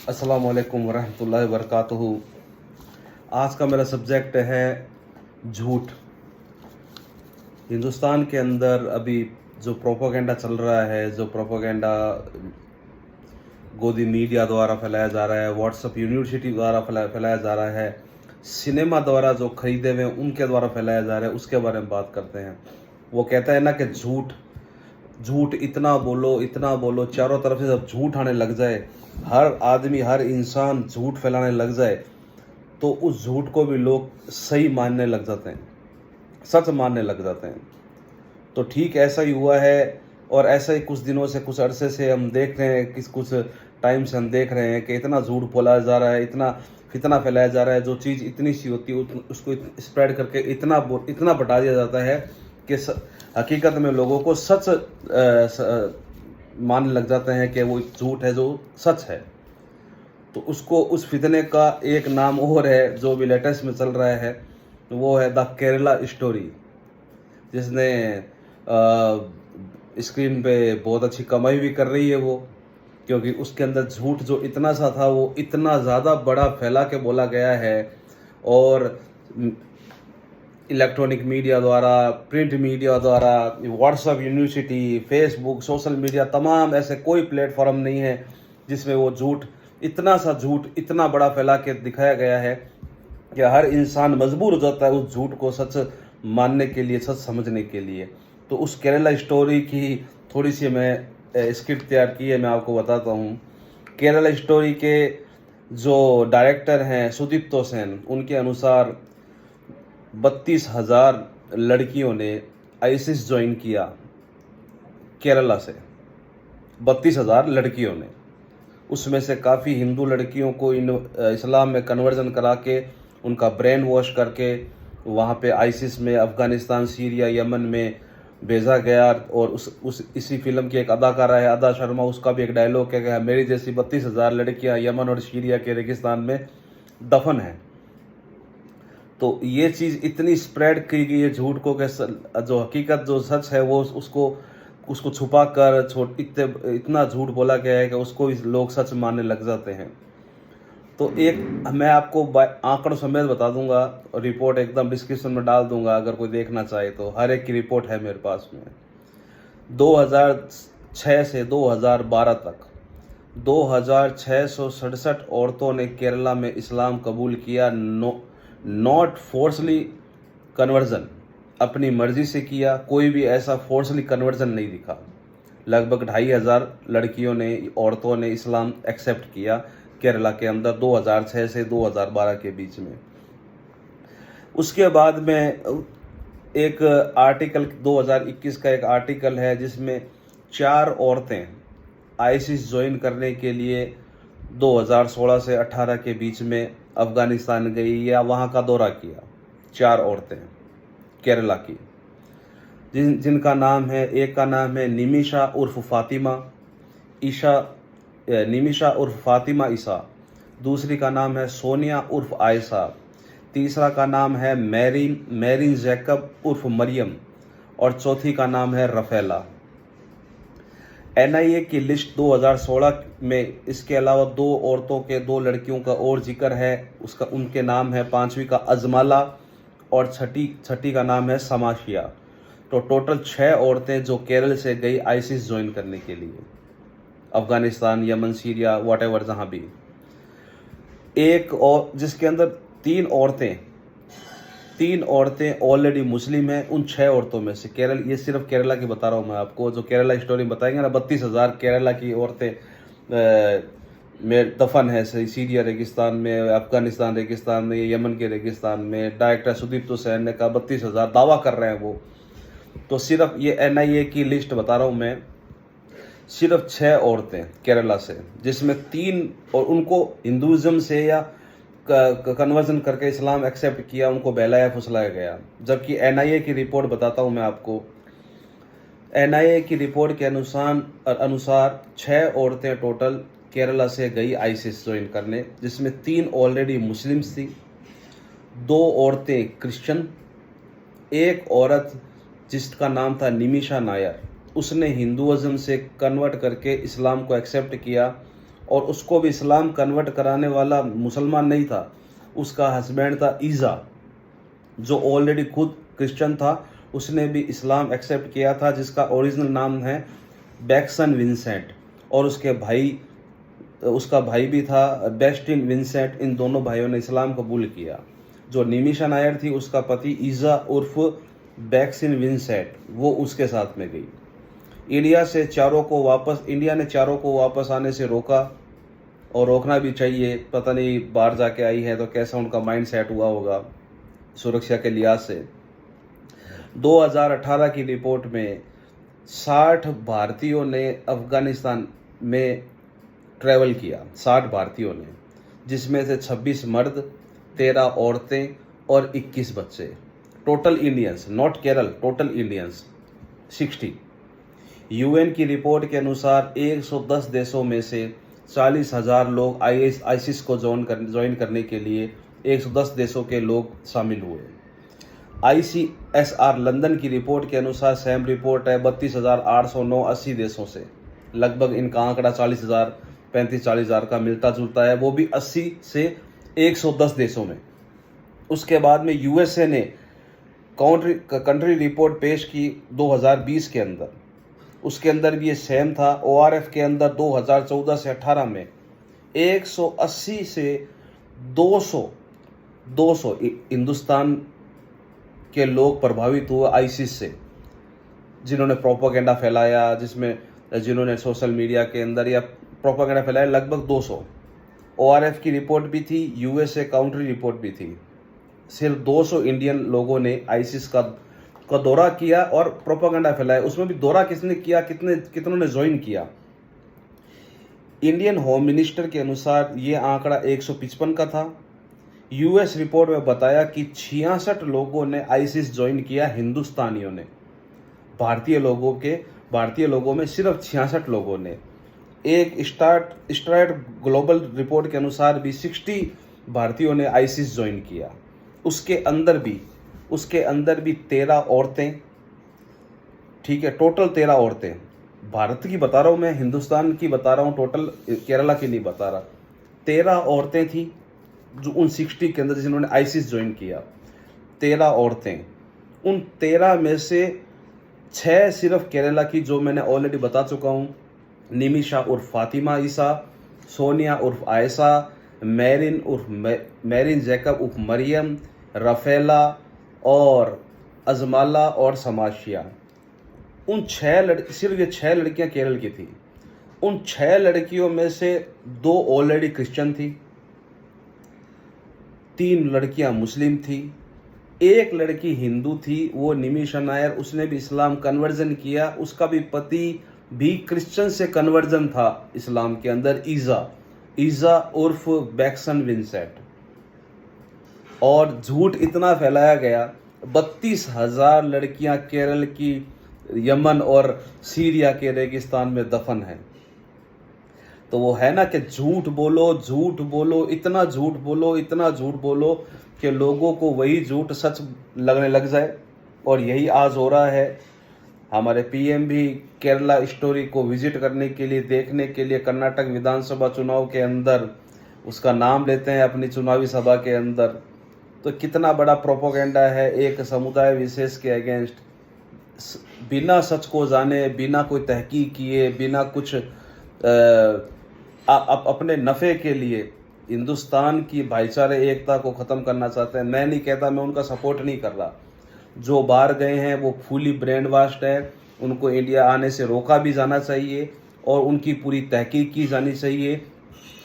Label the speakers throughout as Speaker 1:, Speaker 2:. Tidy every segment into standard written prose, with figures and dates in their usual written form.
Speaker 1: अस्सलामु अलैकुम वरहमतुल्लाहि वबरकातुहू। आज का मेरा सब्जेक्ट है झूठ। हिंदुस्तान के अंदर अभी जो प्रोपोगेंडा चल रहा है, जो प्रोपोगेंडा गोदी मीडिया द्वारा फैलाया जा रहा है, व्हाट्सएप यूनिवर्सिटी द्वारा फैलाया जा रहा है, सिनेमा द्वारा जो खरीदे हुए उनके द्वारा फैलाया जा रहा है, उसके बारे में बात करते हैं। वो कहता है ना कि झूठ झूठ इतना बोलो, चारों तरफ से जब झूठ आने लग जाए, हर आदमी हर इंसान झूठ फैलाने लग जाए, तो उस झूठ को भी लोग सही मानने लग जाते हैं, सच मानने लग जाते हैं। तो ठीक ऐसा ही हुआ है। और ऐसा ही कुछ दिनों से, कुछ अरसे से हम देख रहे हैं, कुछ टाइम से हम देख रहे हैं कि इतना झूठ बोला जा रहा है, इतना फितना फैलाया जा रहा है। जो चीज़ इतनी सी होती है उसको स्प्रेड करके इतना बता दिया जाता है कि हकीकत में लोगों को सच मानने लग जाते हैं कि वो झूठ है जो सच है। तो उसको, उस फितने का एक नाम और है जो भी लेटेस्ट में चल रहा है, वो है द केरला स्टोरी, जिसने स्क्रीन पे बहुत अच्छी कमाई भी कर रही है वो, क्योंकि उसके अंदर झूठ जो इतना सा था वो इतना ज़्यादा बड़ा फैला के बोला गया है। और इलेक्ट्रॉनिक मीडिया द्वारा, प्रिंट मीडिया द्वारा, WhatsApp university, Facebook, social media, तमाम ऐसे कोई प्लेटफॉर्म नहीं है जिसमें वो झूठ, इतना सा झूठ इतना बड़ा फैला के दिखाया गया है कि हर इंसान मजबूर हो जाता है उस झूठ को सच मानने के लिए, सच समझने के लिए। तो उस केरला स्टोरी की थोड़ी सी मैं स्क्रिप्ट तैयार की है, मैं आपको बताता हूँ। केरला स्टोरी के जो डायरेक्टर हैं सुदीप्तो सेन, उनके अनुसार 32,000 लड़कियों ने आईसिस ज्वाइन किया केरला से। 32,000 लड़कियों ने, उसमें से काफ़ी हिंदू लड़कियों को इस्लाम में कन्वर्जन करा के, उनका ब्रेन वॉश करके वहाँ पे आईसिस में, अफ़गानिस्तान, सीरिया, यमन में भेजा गया। और इसी फिल्म की एक अदाकारा है अदा शर्मा, उसका भी एक डायलॉग है कि मेरी जैसी 32,000 लड़कियाँ यमन और सीरिया के रेगिस्तान में दफन हैं। तो ये चीज़ इतनी स्प्रेड की गई है झूठ को कि जो हकीकत, जो सच है, वो उसको छुपा कर इतना झूठ बोला गया है कि उसको लोग सच मानने लग जाते हैं। तो एक मैं आपको आंकड़ों समेत बता दूंगा, रिपोर्ट एकदम डिस्क्रिप्शन में डाल दूंगा, अगर कोई देखना चाहे तो। हर एक की रिपोर्ट है मेरे पास में। 2006 से 2012 तक 2,667 औरतों ने केरला में इस्लाम कबूल किया। नॉट फोर्सली कन्वर्जन, अपनी मर्जी से किया, कोई भी ऐसा फोर्सली कन्वर्जन नहीं दिखा। लगभग 2,500 लड़कियों ने, औरतों ने इस्लाम एक्सेप्ट किया केरला के अंदर 2006 से 2012 के बीच में। उसके बाद में एक आर्टिकल 2021 का एक आर्टिकल है जिसमें 4 औरतें आईसिस ज्वाइन करने के लिए 2016 से 18 के बीच में अफ़गानिस्तान गई या वहाँ का दौरा किया। 4 औरतें केरला की, जिनका नाम है, एक का नाम है निमिषा उर्फ फातिमा ईसा, दूसरी का नाम है सोनिया उर्फ आयशा, तीसरा का नाम है मैरिन जैकब उर्फ मरियम, और चौथी का नाम है रफेला। एनआईए की लिस्ट 2016 में इसके अलावा 2 लड़कियों का और जिक्र है। उनके नाम है, 5वीं का अजमाला और छठी का नाम है समाशिया। तो टोटल 6 औरतें जो केरल से गई आईसिस ज्वाइन करने के लिए, अफगानिस्तान, यमन, सीरिया, व्हाटएवर, जहाँ भी। एक और जिसके अंदर 3 औरतें ऑलरेडी मुस्लिम हैं। उन 6 औरतों में से ये सिर्फ केरला की बता रहा हूँ मैं आपको, जो केरला स्टोरी बताएंगे ना, 32,000 केरला की औरतें में दफन है सीरिया रेगिस्तान में, अफगानिस्तान रेगिस्तान में, यमन के रेगिस्तान में। डायरेक्टर सुदीप्तो सेन ने कहा 32,000 दावा कर रहे हैं वो। तो सिर्फ ये एनआईए की लिस्ट बता रहा हूँ मैं, सिर्फ 6 औरतें केरला से, जिसमें 3 और उनको हिंदुज़म से या कन्वर्जन करके इस्लाम एक्सेप्ट किया, उनको बहलाया फुसलाया गया। जबकि एनआईए की रिपोर्ट बताता हूँ मैं आपको। एनआईए की रिपोर्ट के अनुसार 6 औरतें टोटल केरला से गई आईसिस ज्वाइन करने, जिसमें 3 ऑलरेडी मुस्लिम्स थी, 2 औरतें क्रिश्चियन, एक औरत जिसका नाम था निमिषा नायर, उसने हिंदुज़म से कन्वर्ट करके इस्लाम को एक्सेप्ट किया और उसको भी इस्लाम कन्वर्ट कराने वाला मुसलमान नहीं था, उसका हस्बैंड था ईज़ा, जो ऑलरेडी खुद क्रिश्चियन था। उसने भी इस्लाम एक्सेप्ट किया था, जिसका ओरिजिनल नाम है बैक्सन विंसेंट, और उसका भाई भी था बेस्टिन विंसेंट। इन दोनों भाइयों ने इस्लाम कबूल किया। जो निमिशा नायर थी, उसका पति ईज़ा उर्फ बैक्सिन विंसेंट, वो उसके साथ में गई। इंडिया ने चारों को वापस आने से रोका, और रोकना भी चाहिए। पता नहीं बाहर जाके आई है तो कैसा उनका माइंड सेट हुआ होगा सुरक्षा के लिहाज से। 2018 की रिपोर्ट में 60 भारतीयों ने अफगानिस्तान में ट्रैवल किया, 60 भारतीयों ने, जिसमें से 26 मर्द, 13 औरतें और 21 बच्चे। Total Indians, not Kerala, total Indians 60। UN की रिपोर्ट के अनुसार 110 देशों में से 40,000 लोग आईसिस को ज्वाइन करने के लिए 110 देशों के लोग शामिल हुए। ICSR लंदन की रिपोर्ट के अनुसार सेम रिपोर्ट है 32,809 80 देशों से। लगभग इनका आंकड़ा 40,000 35-40,000 का मिलता जुलता है, वो भी 80 से 110 देशों में। उसके बाद में यूएसए ने कंट्री रिपोर्ट पेश की 2020 के अंदर, उसके अंदर भी ये सेम था। ORF के अंदर 2014 से 18 में 180 से 200 हिंदुस्तान के लोग प्रभावित हुए आईसिस से, जिन्होंने प्रोपेगेंडा फैलाया, जिन्होंने सोशल मीडिया के अंदर या प्रोपेगेंडा फैलाया, लगभग 200। ORF की रिपोर्ट भी थी, यूएसए काउंट्री रिपोर्ट भी थी। सिर्फ 200 इंडियन लोगों ने आईसिस का दौरा किया और प्रोपेगेंडा फैलाया। उसमें भी दौरा किसने किया, कितनों ने ज्वाइन किया। इंडियन होम मिनिस्टर के अनुसार ये आंकड़ा 155 का था। यूएस रिपोर्ट में बताया कि 66 लोगों ने आईसिस ज्वाइन किया, हिंदुस्तानियों ने। भारतीय लोगों में सिर्फ 66 लोगों ने। एक स्टार्ट ग्लोबल रिपोर्ट के अनुसार भी 60 भारतीयों ने आईसिस ज्वाइन किया। उसके अंदर भी 13 औरतें, ठीक है, टोटल 13 औरतें। भारत की बता रहा हूँ मैं, हिंदुस्तान की बता रहा हूँ, टोटल केरला की नहीं बता रहा। 13 औरतें थी जो उन 60 के अंदर जिन्होंने आईसिस ज्वाइन किया। 13 औरतें, उन 13 में से 6 सिर्फ केरला की, जो मैंने ऑलरेडी बता चुका हूँ। निमिशा उर्फ फातिमा ईसा, सोनिया उर्फ आयशा, मैरिन जैकब उर्फ मरियम, रफेला और अजमाला और समाशिया। सिर्फ ये 6 लड़कियां केरल की थी। उन 6 लड़कियों में से 2 ऑलरेडी क्रिश्चियन थी, 3 लड़कियां मुस्लिम थी, 1 लड़की हिंदू थी, वो निमिशा नायर, उसने भी इस्लाम कन्वर्जन किया। उसका भी पति भी क्रिश्चियन से कन्वर्जन था इस्लाम के अंदर, ईज़ा उर्फ बैक्सन विंसेंट। और झूठ इतना फैलाया गया, 32,000 लड़कियां केरल की यमन और सीरिया के रेगिस्तान में दफन हैं। तो वो है ना कि झूठ बोलो, इतना झूठ बोलो कि लोगों को वही झूठ सच लगने लग जाए। और यही आज हो रहा है। हमारे पीएम भी केरला स्टोरी को विजिट करने के लिए, देखने के लिए कर्नाटक विधानसभा चुनाव के अंदर उसका नाम लेते हैं अपनी चुनावी सभा के अंदर। तो कितना बड़ा प्रोपेगेंडा है एक समुदाय विशेष के अगेंस्ट, बिना सच को जाने, बिना कोई तहकीक किए, बिना कुछ अपने नफ़े के लिए हिंदुस्तान की भाईचारे एकता को ख़त्म करना चाहते हैं। मैं नहीं कहता, मैं उनका सपोर्ट नहीं कर रहा। जो बाहर गए हैं वो फुली ब्रेन वाश्ड है, उनको इंडिया आने से रोका भी जाना चाहिए और उनकी पूरी तहकीक की जानी चाहिए।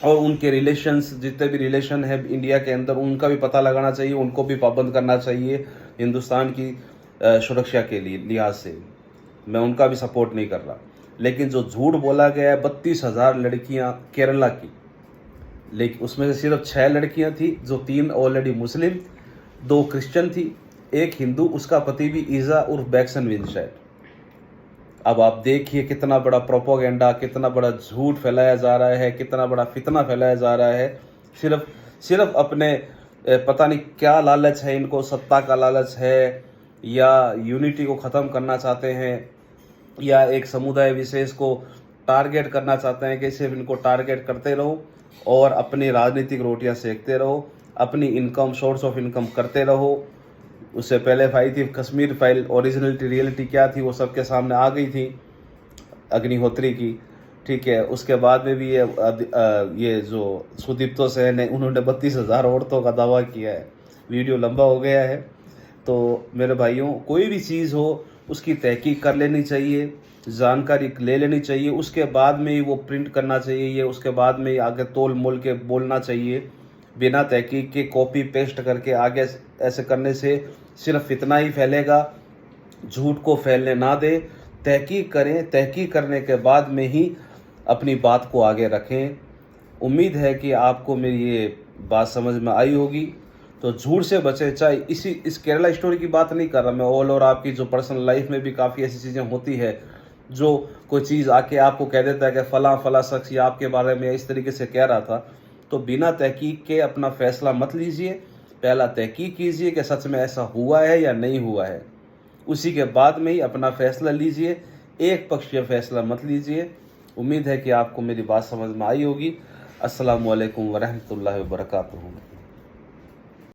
Speaker 1: और उनके रिलेशंस, जितने भी रिलेशन है इंडिया के अंदर, उनका भी पता लगाना चाहिए, उनको भी पाबंद करना चाहिए हिंदुस्तान की सुरक्षा के लिहाज से। मैं उनका भी सपोर्ट नहीं कर रहा। लेकिन जो झूठ बोला गया है 32,000 लड़कियां केरला की, लेकिन उसमें से सिर्फ 6 लड़कियां थी, जो 3 ऑलरेडी मुस्लिम, 2 क्रिश्चियन थी, 1 हिंदू, उसका पति भी ईज़ा उर्फ बैक्सन विंसेंट। अब आप देखिए कितना बड़ा प्रोपेगेंडा, कितना बड़ा झूठ फैलाया जा रहा है, कितना बड़ा फितना फैलाया जा रहा है। सिर्फ अपने पता नहीं क्या लालच है इनको, सत्ता का लालच है या यूनिटी को ख़त्म करना चाहते हैं या एक समुदाय विशेष को टारगेट करना चाहते हैं कि सिर्फ इनको टारगेट करते रहो और अपनी राजनीतिक रोटियां सेकते रहो, अपनी इनकम, सोर्स ऑफ इनकम करते रहो। उससे पहले आई थी कश्मीर फाइल, ओरिजिनलिटी रियलिटी क्या थी वो सबके सामने आ गई थी अग्निहोत्री की, ठीक है। उसके बाद में भी ये जो सुदीप्तो सेन है उन्होंने 32,000 औरतों का दावा किया है। वीडियो लंबा हो गया है। तो मेरे भाइयों, कोई भी चीज़ हो उसकी तहकीक कर लेनी चाहिए, जानकारी ले लेनी चाहिए, उसके बाद में ही वो प्रिंट करना चाहिए, उसके बाद में ही आगे तोल मोल के बोलना चाहिए। बिना तहकीक के कॉपी पेस्ट करके आगे ऐसे करने से सिर्फ इतना ही फैलेगा, झूठ को फैलने ना दें। तहकीक करें, तहकीक करने के बाद में ही अपनी बात को आगे रखें। उम्मीद है कि आपको मेरी ये बात समझ में आई होगी। तो झूठ से बचे, चाहे इस केरला स्टोरी की बात नहीं कर रहा मैं, ऑल और आपकी जो पर्सनल लाइफ में भी काफ़ी ऐसी चीज़ें होती है जो कोई चीज़ आके आपको कह देता है कि फला शख्स ये आपके बारे में इस तरीके से कह रहा था। तो बिना तहकीक के अपना फैसला मत लीजिए, पहला तहकीक कीजिए कि सच में ऐसा हुआ है या नहीं हुआ है, उसी के बाद में ही अपना फैसला लीजिए, एक पक्षीय फैसला मत लीजिए। उम्मीद है कि आपको मेरी बात समझ में आई होगी। अस्सलामु अलैकुम वरहमतुल्लाहि वबरकातुहू।